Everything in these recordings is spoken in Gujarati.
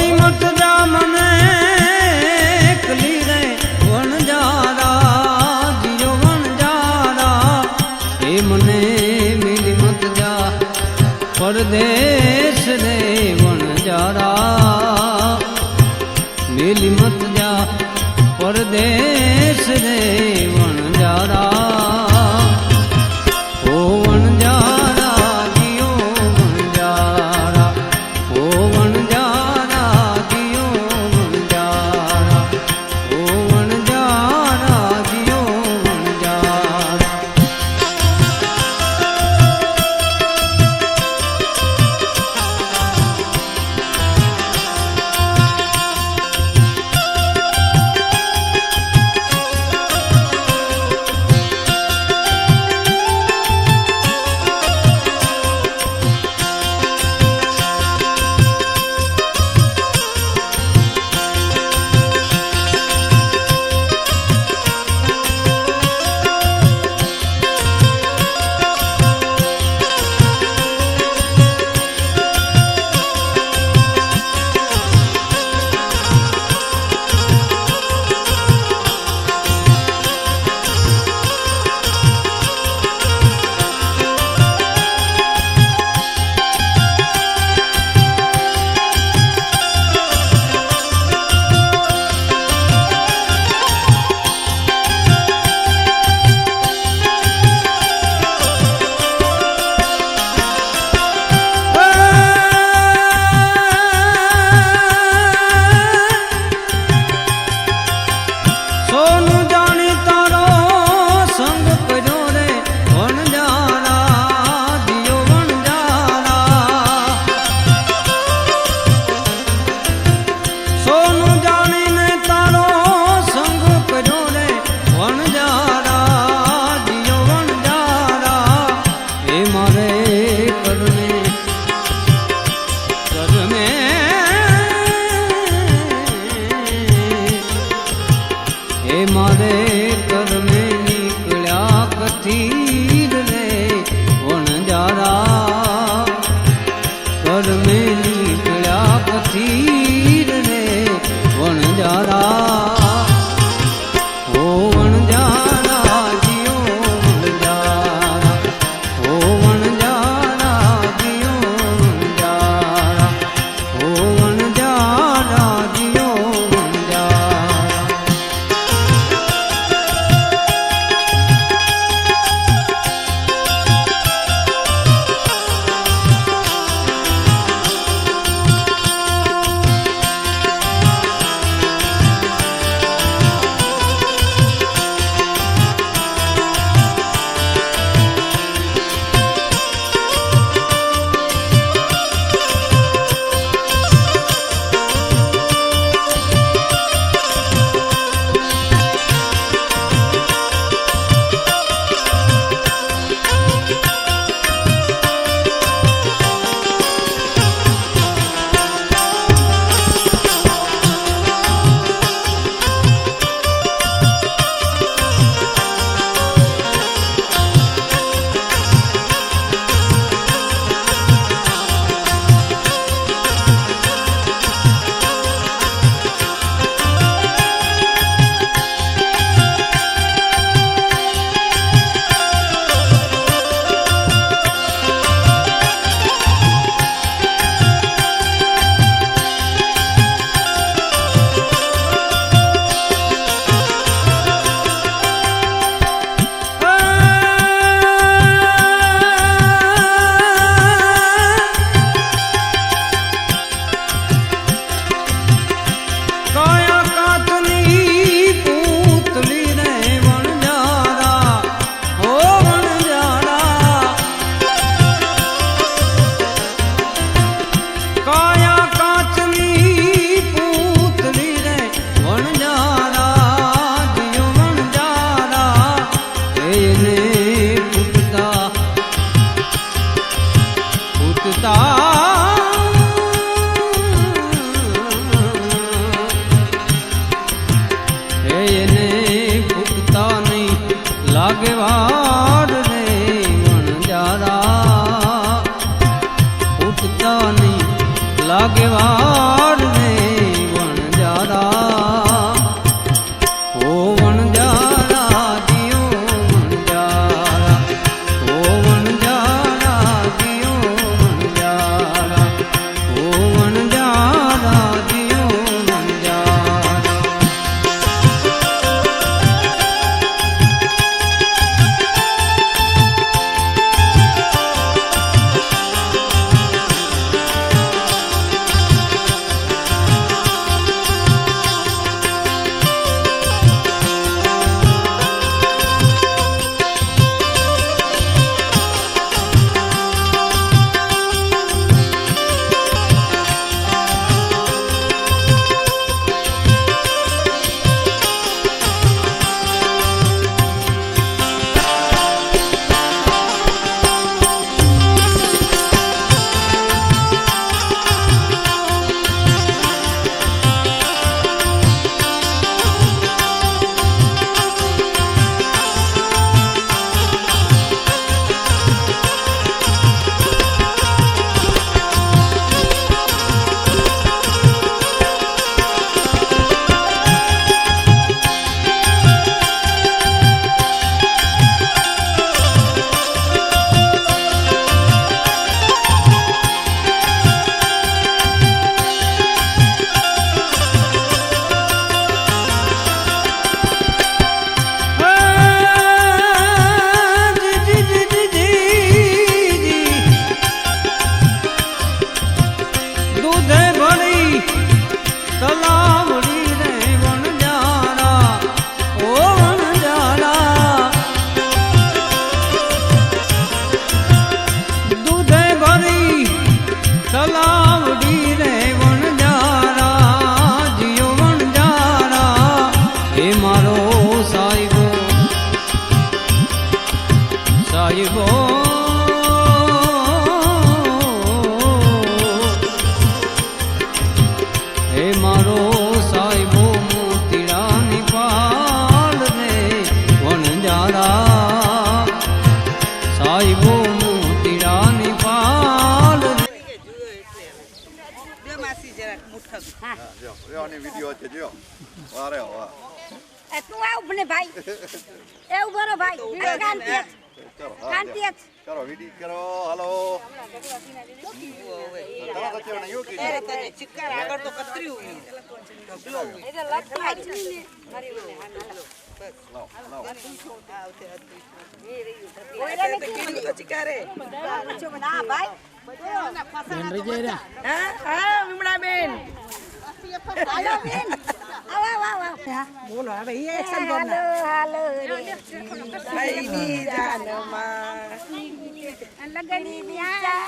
છોડી મત જા મને એકલી રે વણજારા જીઓ વણજારા એ મને મિલી મત જા પરદેશ રે વણજારા મિલી મત જા પરદેશ રે વણજારા ઓ વણજારા જીઓ વણજારા ઓ વણજારા જીઓ વણજારા ઓ વણજારા જીઓ વણજારા હે મારો સાહેબો મોતીડાની પાલ રે વણજારા સાહેબો મોતીડાની પાલ રે તું આવ બને ભાઈ એવું બરો ભાઈ કાંતિ કરો વિડી કરો હાલો ચિક્કાર આગળ તો કતર્યું એટલે લખી ચિકારે ના ભાઈ હા વિમળા બેન હાલો બેન આવ આવ આવ બોલો હવે એ એક્શન હાલો હાલો ભાઈની જાનમાં લગની બ્યા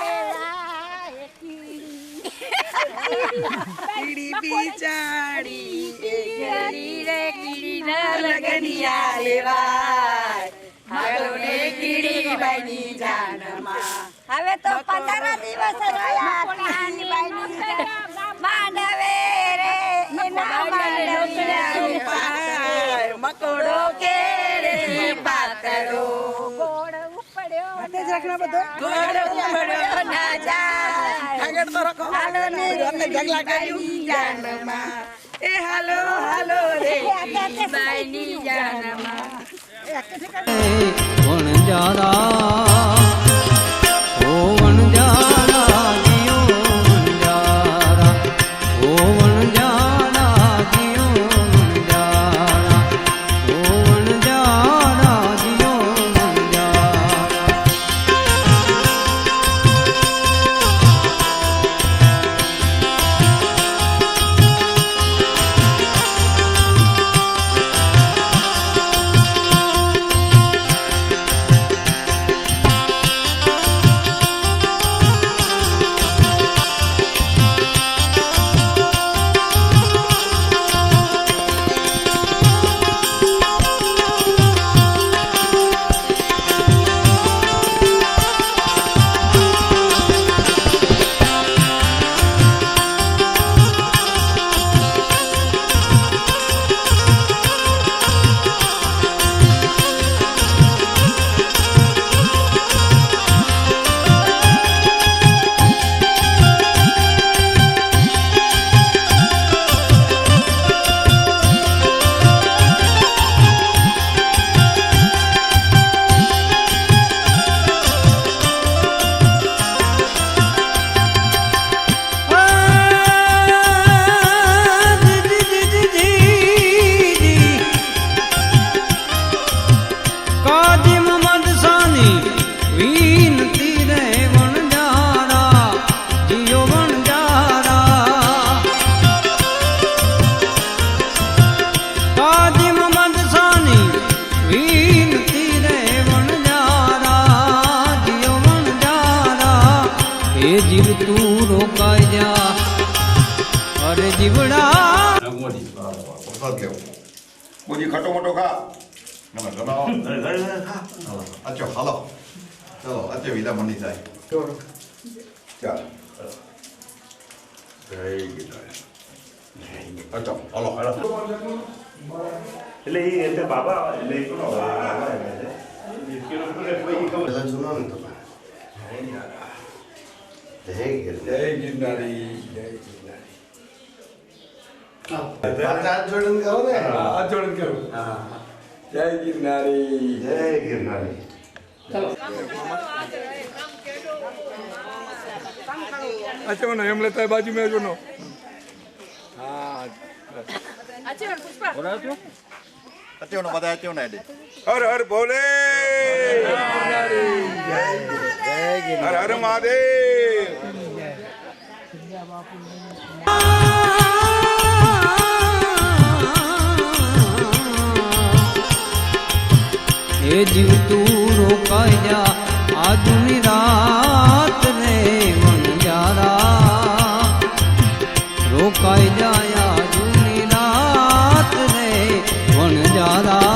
કીડી બિચારી કીડી રે કીડી ના લગનિયા લેવાય હાલો ને કીડી બાઈની જાનમાં હવે તો 15 દિવસ રહ્યા કીડી બાઈની માંડવે રે એના માંડવે પાય મકોડો કેડે પાતળો ગોળ ઉપડ્યો તે જ રાખના બધો ગોળ ઉપડ્યો ના જાય આગળ તો રખો હાલો ને આપણે ઢગલા કર્યું જાનમાં એ હાલો હાલો રે બાઈની જાનમાં વણજારા ઓ વણજારા જીઓ વણજારા ઓ વણજારા જીઓ વણજારા ઓ વણજારા જીઓ વણજારા કાજી મોહમ્મદ સાની વિનતી રે વણજારા જીઓ વણજારા કાજી મોહમ્મદ સાની વિનતી રે વણજારા જીઓ વણજારા એ જીવ તું રોકાઈ જા અરે જીવડા બોજી ખટો મોટો ખા નમસ્કાર અચ્છા હાલો ચલો અચ્છા વિદા મંડી જાય ચાલ અચ્છા હાલો એટલે એ એટલે બાબા એટલે જય ગિરનારી જય ગિરનારી अच्छा ना हम लेता है बाजू में जो नो हाँ અચ્છા નો બધા અચ્છા ના દે हर हर भोले हर हर महादेव એ જીવ તું રોકાઈ જા આજની રાત રે વણજારા રોકાઈ જાય આજની રાત રે વણજારા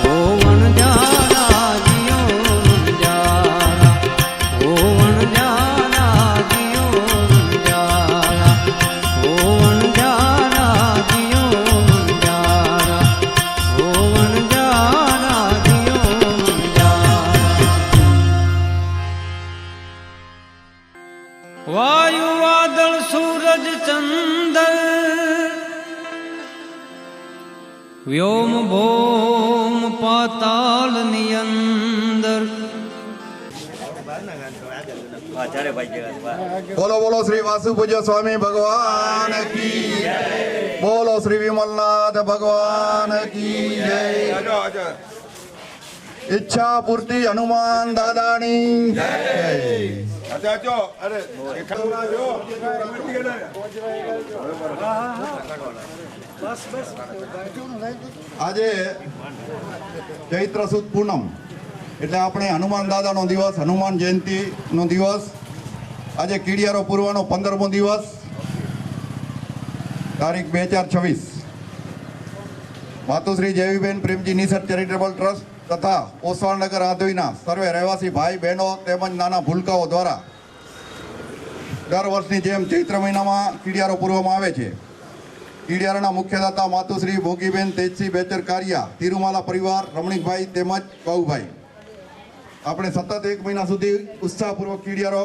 ઓ વણજારા જીઓ વણજારા ઓ વણજારા જીઓ વણજારા અંદર વ્યોમ ભોમ પાતાલની અંદર બોલો બોલો શ્રી વાસુ પૂજ્ય સ્વામી ભગવાન કી જય. બોલો શ્રી વિમલનાથ ભગવાન કી જય. ઈચ્છા પૂર્તિ હનુમાન દાદાની જય. આજે ચૈત્ર સુદ પૂનમ એટલે આપણે હનુમાન દાદાનો દિવસ, હનુમાન જયંતિનો દિવસ. આજે કીડિયારો પૂર્વનો 15મો દિવસ, તારીખ 2026. માતુશ્રી જેવીબેન પ્રેમજી નિસર ચેરિટેબલ ટ્રસ્ટ તથા ઓસવાણનગર આધોઈના સર્વે રહેવાસી ભાઈ બહેનો તેમજ નાના ભૂલકાઓ દ્વારા દર વર્ષની જેમ ચૈત્ર મહિનામાં કીડિયારો પૂરવામાં આવે છે. કીડિયારાના મુખ્યદાતા માતુશ્રી ભોગીબેન તેજસિંહ બેચર કારિયા, તિરુમાલા પરિવાર, રમણીકભાઈ તેમજ બાઉભાઈ. આપણે સતત 1 મહિના સુધી ઉત્સાહપૂર્વક કીડિયારો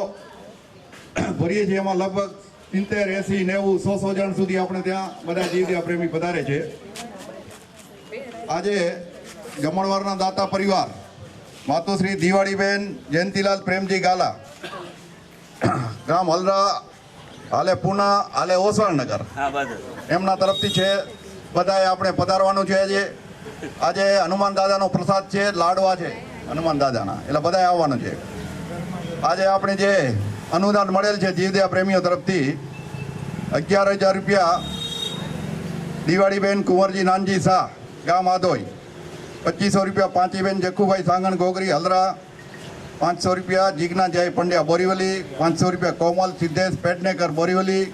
ભરીએ છીએ. એમાં લગભગ 70, 80, 90, 100 જણ સુધી આપણે ત્યાં બધા જીવદયા પ્રેમી પધારે છે. આજે જમણવારના દાતા પરિવાર માતુશ્રી દિવાળીબેન જયંતિલાલ પ્રેમજી ગાલા, ગામ હલરા, હાલે પૂના, હાલે ઓસવાણનગર, એમના તરફથી છે. બધાએ આપણે પધારવાનું છે. આજે હનુમાન દાદાનો પ્રસાદ છે, લાડવા છે હનુમાન દાદાના, એટલે બધાએ આવવાનું છે. આજે આપણે જે અનુદાન મળેલ છે જીવદયા પ્રેમીઓ તરફથી 11,000 રૂપિયા દિવાળીબેન કુંવરજી નાનજી શાહ, ગામ આધોઈ. 2500 રૂપિયા પાંચીબેન જખુભાઈ સાંગણ ગોગરી હલરા. 500 રૂપિયા જીજ્ઞા જય પંડ્યા બોરીવલી. 500 રૂપિયા કોમલ સિદ્ધેશ પેડનેકર બોરીવલી.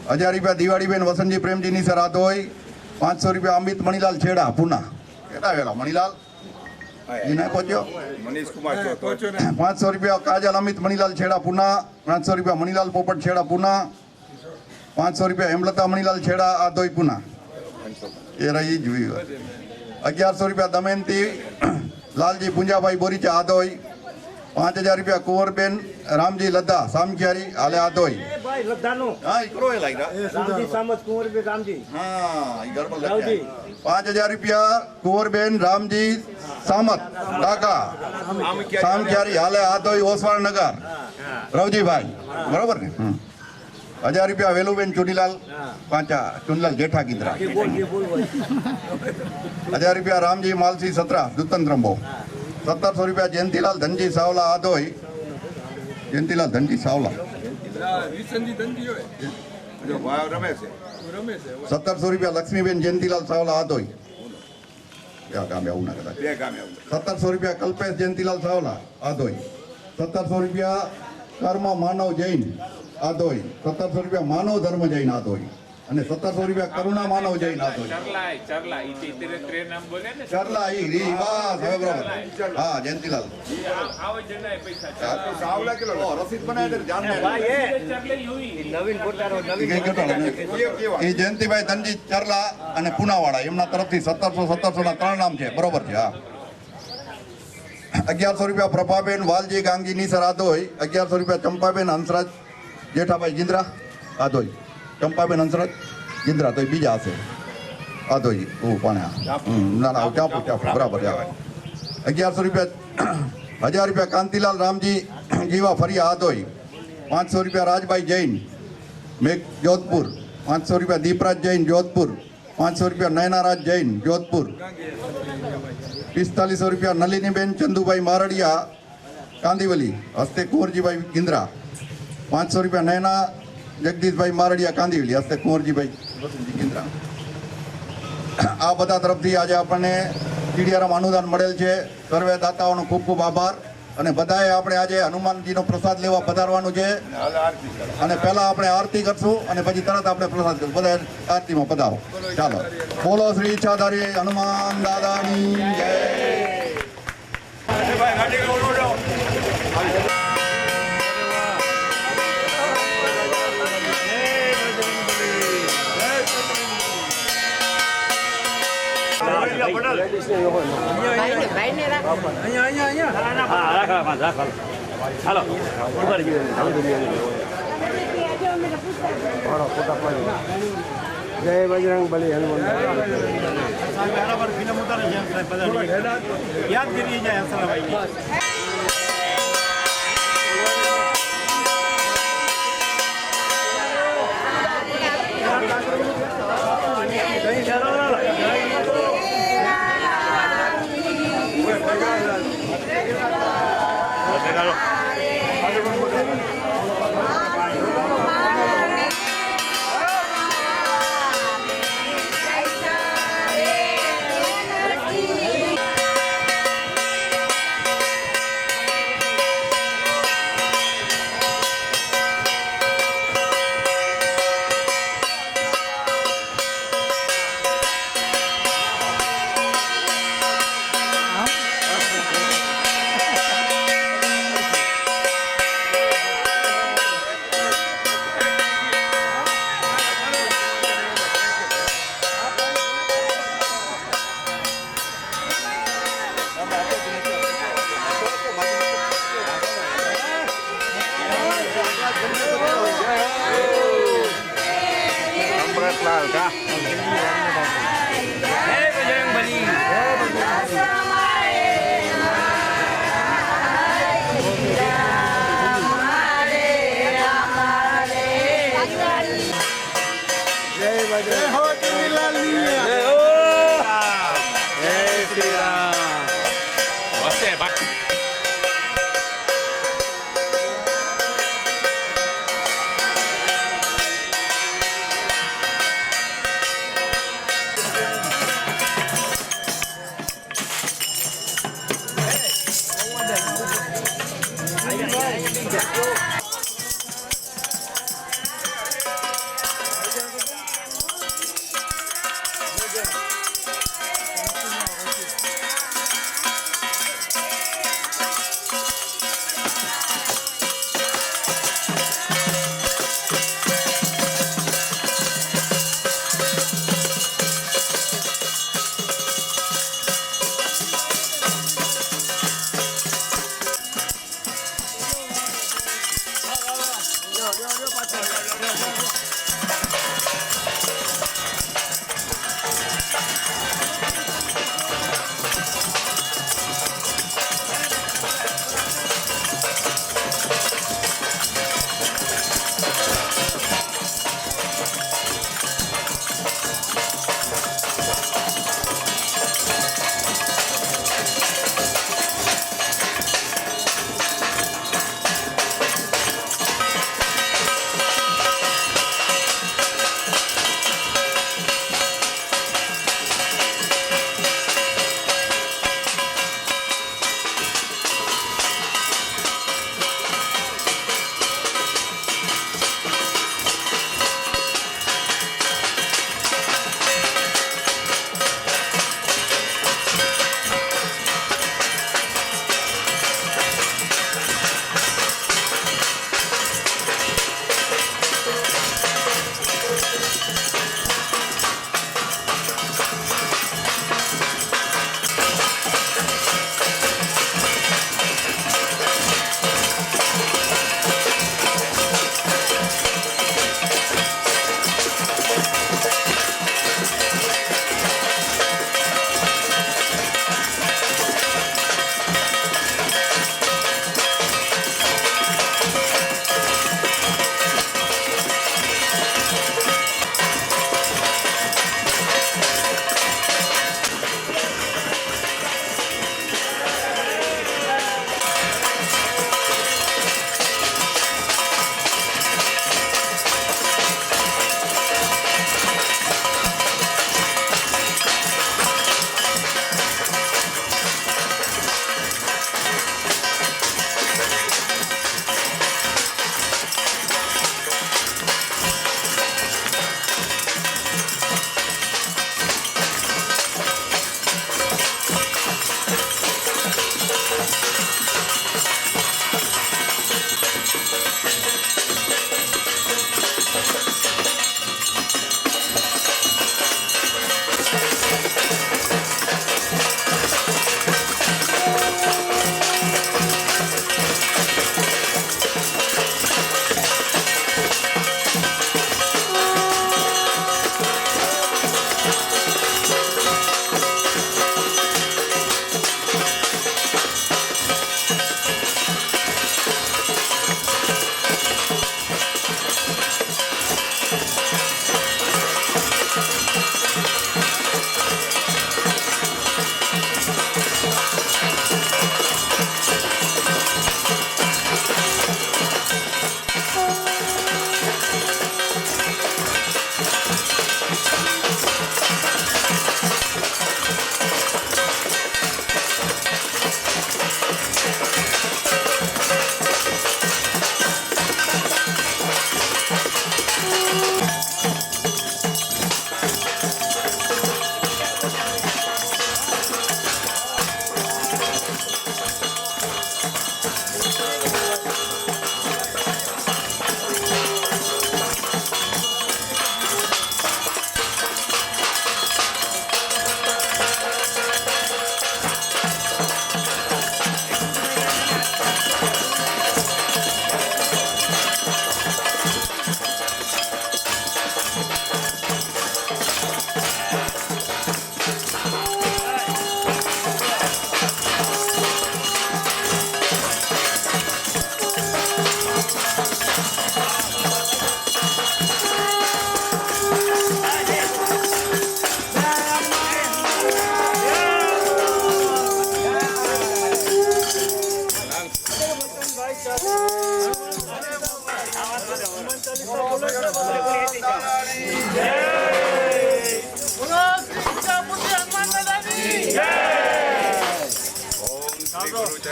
1000 રૂપિયા દિવાળીબેન વસંતજી પ્રેમજી નિસર આધોઈ. 500 રૂપિયા અમિત મણીલાલ છેડા પૂના. કેટલા વેલા મણીલાલ પહોંચ્યો. 500 રૂપિયા કાજલ અમિત મણીલાલ છેડા પૂના. 500 રૂપિયા મણીલાલ પોપટ છેડા પૂના. 500 રૂપિયા હેમલતા મણીલાલ છેડા આધોઈ પૂના. એ રહી જોયું. 1100 રૂપિયા દમયંતી લાલજી પુંજાભાઈ બોરીચા આધોઈ. 5000 રૂપિયા કુંવરબેન રામજી લદ્દા સામખિયારી હાલે આધોઈ. હા, ઈકરો એ લાગ્યા. 5000 રૂપિયા કુંવરબેન રામજી સામત કાકા સામખિયારી હાલે આધોઈ ઓસવાણનગર રવજીભાઈ. બરોબર ને? 1000 રૂપિયા વેલુબેન ચુનીલાલ પાંચા ચુનીલાલ જેઠા ગીધરા. 1000 રૂપિયા રામજી માલસી સત્રા દુતંત્રંબો. 1700 રૂપિયા જયંતિલાલ ધનજી સાવલા આધોઈ. જયંતિલાલ ધનજી સાવલા. 1700 રૂપિયા લક્ષ્મીબેન જયંતિલાલ સાવલા આધોઈ. 1700 રૂપિયા કલ્પેશ જયંતિલાલ સાવલા આધોઈ. 1700 રૂપિયા કર્મ માનવ જૈન આધોઈ. 1700 રૂપિયા માનવ ધર્મ જૈન આધોઈ. અને 1700 રૂપિયા કરુણા માનવ જૈન આધોઈ. ચરલા ઈ રી બસ હવે બરાબર. હા, જયંતિલાલ રસીદ બનાવે એ જયંતિભાઈ ધનજી ચરલા અને પુનાવાળા એમના તરફથી 1700 ના 3 નામ છે. બરોબર છે. હા. 1100 રૂપિયા પ્રભાબેન વાલજી ગાંગી નિસર આધોઈ. 1100 રૂપિયા ચંપાબેન હંસરાજ જેઠાભાઈ જિંદ્રા આધોઈ. ચંપાબેન હંસરાજ જિંદ્રા તો બીજા હશે આધોઈ. ઓ પાણા ના ના ચાપુ બરાબર. 1100 રૂપિયા 1000 રૂપિયા કાંતિલાલ રામજી જીવા ફરિયા આધોઈ. 500 રૂપિયા રાજભાઈ જૈન મેઘ જોધપુર. 500 રૂપિયા દીપરાજ જૈન જોધપુર. 500 રૂપિયા નયનારાજ જૈન જોધપુર. 4500 રૂપિયા નલિનીબેન ચંદુભાઈ મારડિયા કાંદીવલી હસ્તે કુંવરજીભાઈ ગિંદ્રા. 500 રૂપિયા નયના જગદીશભાઈ મારડિયા કાંદીવલી હસ્તે કુંવરજીભાઈ ગિંદ્રા. આ બધા તરફથી આજે આપણને કીડિયારામ અનુદાન મળેલ છે. સર્વે દાતાઓનો ખૂબ ખૂબ આભાર. અને બધાએ આપણે આજે હનુમાનજીનો પ્રસાદ લેવા પધારવાનું છે. અને પહેલા આપણે આરતી કરશું અને પછી તરત આપણે પ્રસાદ કરશું. બધા આરતીમાં પધારો. ચાલો. બોલો શ્રી ઈચ્છાધારી હનુમાન દાદાની જય. હાલો જય બજરંગ બલી હનુમાન યાદગીરી જાય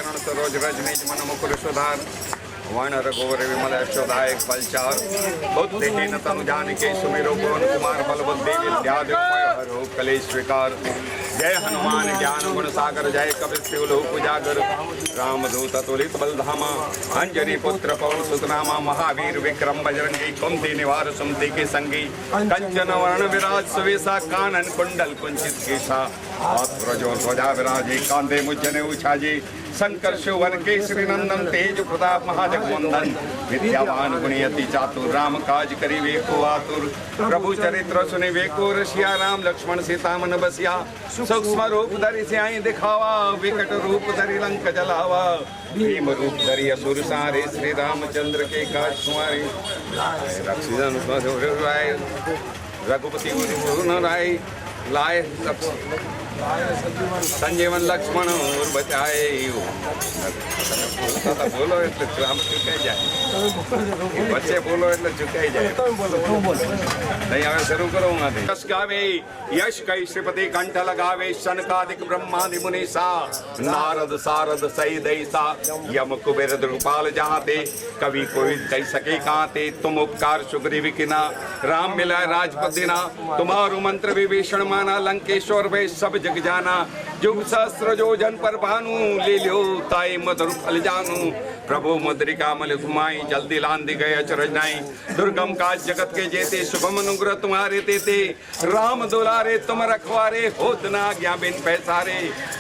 चरण सरोज रज निज मन मुकुर सुधार वर्ण रघुवर विमल यशोदाय फलचार बुद्धिहीन तनु जानिके सुमिरो पवन कुमार बल बुद्धि विद्या हरो कलेश विकार जय हनुमान ज्ञान गुण सागर जय कवि लोक उजागर रामदूत तुलित बलधामा अंजनी पुत्र पवन सुतनामा महावीर विक्रम बजरंगी कुंती निवार सुमति के संगी कंचन वर्ण विराज सुवेशा कानन कुंडल कुंचित केशा प्रजोर ध्वजा विराजे कांधे मुज्जने उछाजे शंकर शिवन केसरी नंदन तेज प्रताप महाजगवंदन विद्यावान गुणियति चातुर राम काज करिवे को आतुर प्रभु चरित्र सुनिवे को रसिया राम लक्ष्मण सीता मन बसिया सूक्ष्म रूप धरि सियाई दिखावा विकट रूप धरि लंक जलावा भीम रूप धरि असुर सारे श्री रामचंद्र के काज सुमारे रघुपति राय लाए संजीवन लक्ष्मण और बचाए बोलो એટલે આમ ચૂકાઈ જાય બચ્ચે બોલો એટલે ચૂકાઈ જાય નહીં હવે શરૂ કરો આથી यश गावे यश कई श्रीपति कंठ लगावे शनकादिक ब्रह्मादि मुनीसा नारद सारद सही दैसा यम कुबेर द्रुपाल जहाते कवि कोई कह सके काते तुम उपकार सुग्रीव किना राम मिला राजपद दिना तुम्हारो मंत्र विभीषण माना लंकेश्वर वे सब जग जाना जुग सहस्र जो जन पर भानु ले लो ताई मधुर फल जानू प्रभु मुद्रिका मल घुमाई जल्दी लांदी गए अचरज नाई दुर्गम काज जगत के जेते शुभम अनुग्रह तुम्हारे तेते राम दुलारे तुम रखवारे होत ना आज्ञा बिन पैसारे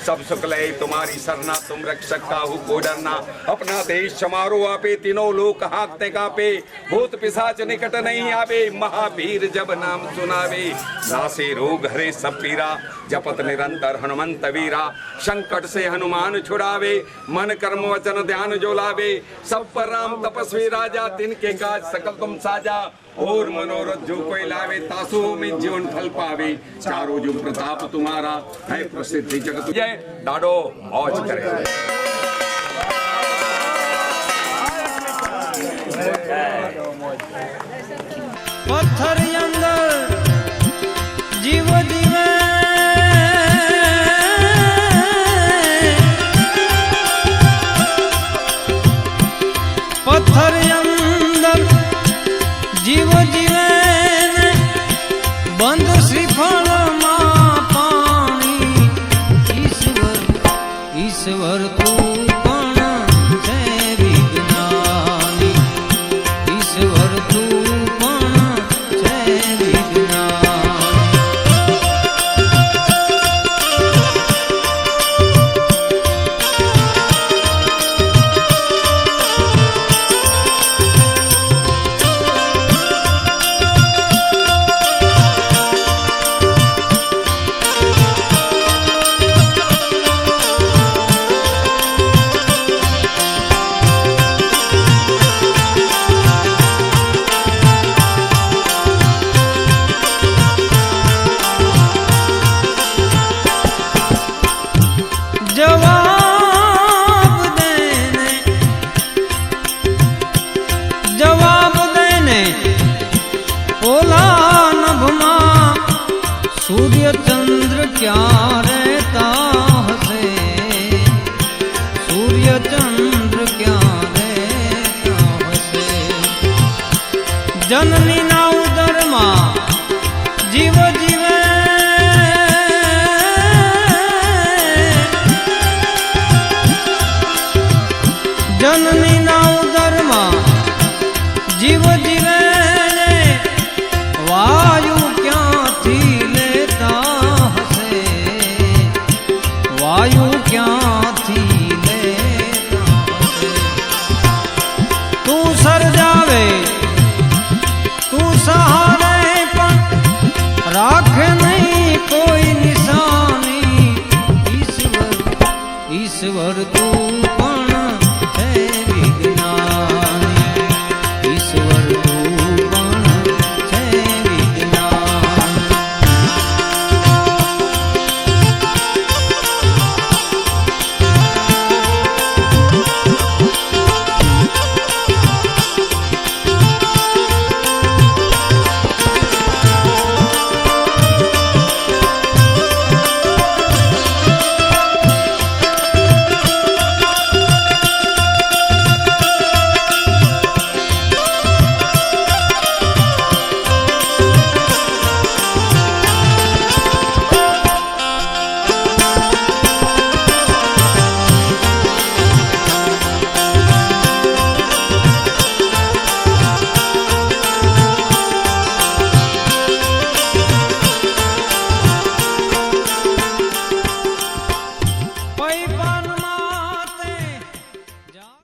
सब सुख लय तुम्हारी सरना तुम रक्षक काहू को डरना अपना देश समारो आपे तीनों लोक हाकते कापे भूत पिशाच निकट नहीं आवे महावीर जब नाम सुनावे नासे रोग हरे सब पीरा जपत निरंतर हनुमंत वीरा संकट से हनुमान छुड़ावे मन कर्म वचन ध्यान जो लावे सब पर राम तपस्वी राजा तिनके काज सकल तुम साजा और मनोरथ जो कोई लावे तासु में जीवन फल पावे चारों जुग प्रताप तुम्हारा है प्रसिद्धि जगत जय डाडो मौज करे पत्थर अंदर जीव जीवे पत्थर अंदर जीव जीवे बंद श्रीफल मां पानी ईश्वर ईश्वर तू पण छे विज्ञानी ईश्वर तू पण छे विज्ञानी जवाब देने ओला नभमा सूर्य चंद्र क्या रहता हसे सूर्य चंद्र क्या रहता हसे जननी ना उदर मां जीव जीवे जननी ना उदर मां जीव जीवे वायु क्या थी लेता हसे वायु क्या थी लेता हसे तू सर जावे तू सहारे पर राख नहीं कोई निशानी ईश्वर ईश्वर तू